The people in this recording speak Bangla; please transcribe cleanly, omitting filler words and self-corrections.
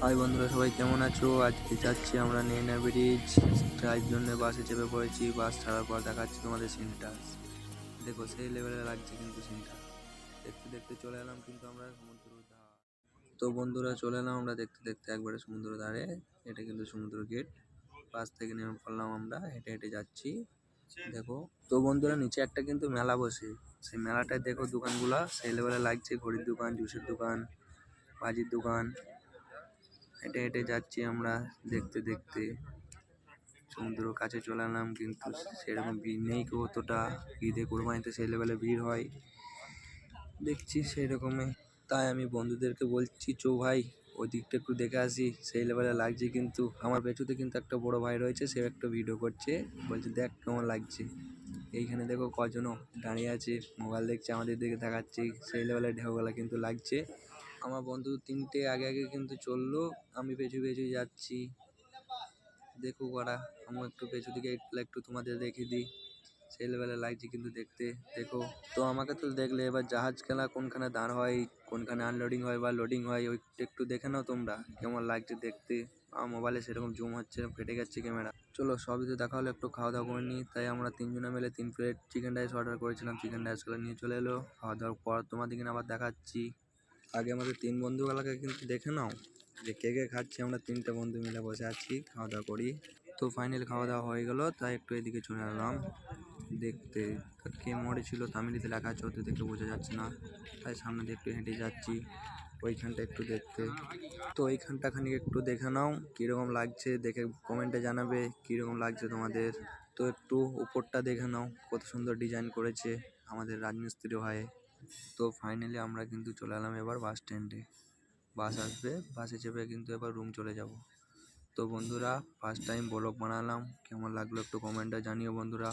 হাই বন্ধুরা, সবাই কেমন আছো? আজকে যাচ্ছি আমরা নেইনা ব্রিজ, যার জন্য বাসে চেপে পড়েছি। বাস ছাড়ার পর দেখাচ্ছি তোমাদের সিনটা। দেখো সেই লেভেলে লাগছে কিন্তু সিনটা। দেখতে দেখতে চলে এলাম কিন্তু আমরা সমুদ্র ধার। তো বন্ধুরা চলে এলাম আমরা দেখতে দেখতে একবারে সমুদ্র ধারে। এটা কিন্তু সমুদ্র গেট। বাস থেকে নেমে পড়লাম, আমরা হেঁটে হেঁটে যাচ্ছি। দেখো তো বন্ধুরা, নিচে একটা কিন্তু মেলা বসে। সেই মেলাটায় দেখো দোকানগুলা সেই লেভেলে লাগছে। ঘড়ির দোকান, জুসের দোকান, বাজির দোকান। হেঁটে হেঁটে যাচ্ছি আমরা দেখতে দেখতে। সমুদ্র কাছে চলে এলাম, কিন্তু সেরকম ভিড় নেই অতটা। ঈদে কোরবানিতে সেই লেভেলে ভিড় হয় দেখছি সেই রকমই। তাই আমি বন্ধুদেরকে বলছি, চো ভাই ওই দিকটা একটু দেখে আসি, সেই লেভেলে লাগছে। কিন্তু আমার পেছুতে কিন্তু একটা বড় ভাই রয়েছে, সে একটা ভিডিও করছে, বলছে দেখ কেমন লাগছে। এইখানে দেখো কজনও দাঁড়িয়ে আছে, মোবাইল দেখছে, আমাদের দিকে দেখাচ্ছে। সেই লেভেলে ঢেউগুলা কিন্তু লাগছে। আমার বন্ধু তিনটে আগে আগে কিন্তু চললো, আমি পেছু পেছু যাচ্ছি। দেখো ওরা, আমি একটু পেছু দিকে একটু তোমাদের দেখে দিই। সেই লেভেলে লাগছে কিন্তু দেখতে। দেখো তো আমাকে তো দেখলে, এবার জাহাজ খেলা কোনখানে দাঁড় হয়, কোনখানে আনলোডিং হয় বা লোডিং হয়, ওই একটু দেখে নাও তোমরা কেমন লাগছে দেখতে। আমার মোবাইলে সেরকম জুম হচ্ছে না, ফেটে যাচ্ছে ক্যামেরা। চলো সবই তো দেখা হলো, একটু খাওয়া দাওয়া করে নিই। তাই আমরা তিনজনে মিলে 3 প্লেট চিকেন রাইস অর্ডার করেছিলাম। চিকেন রাইসগুলো নিয়ে চলে এলো। খাওয়া দাওয়ার পর তোমাদেরকে আবার দেখাচ্ছি। আগে আমাদের 3 বন্ধুগুলোকে কিন্তু দেখে নাও যে কে কে খাচ্ছি। আমরা 3টে বন্ধু মিলে বসে আছি, খাওয়া দাওয়া করি। তো ফাইনালি খাওয়া দাওয়া হয়ে গেল, তাই একটু এদিকে চলে এলাম দেখতে। কে মরেছিল তামিলিতে লেখা আছে, ওতে দেখে বোঝা যাচ্ছে না, তাই সামনে দিয়ে একটু হেঁটে যাচ্ছি ওইখানটা একটু দেখতে। তো ওইখানটা খানিক একটু দেখে নাও কীরকম লাগছে, দেখে কমেন্টে জানাবে কীরকম লাগছে তোমাদের। তো একটু উপরটা দেখে নাও, কত সুন্দর ডিজাইন করেছে আমাদের রাজমিস্ত্রি ভাই। তো ফাইনালি আমরা কিন্তু চলে এলাম এবার বাস স্ট্যান্ডে। বাস আসবে, বাসে চেপে কিন্তু এবার রুম চলে যাব। তো বন্ধুরা, ফার্স্ট টাইম ব্লগ বানালাম, কেমন লাগলো একটু কমেন্টে জানিও বন্ধুরা।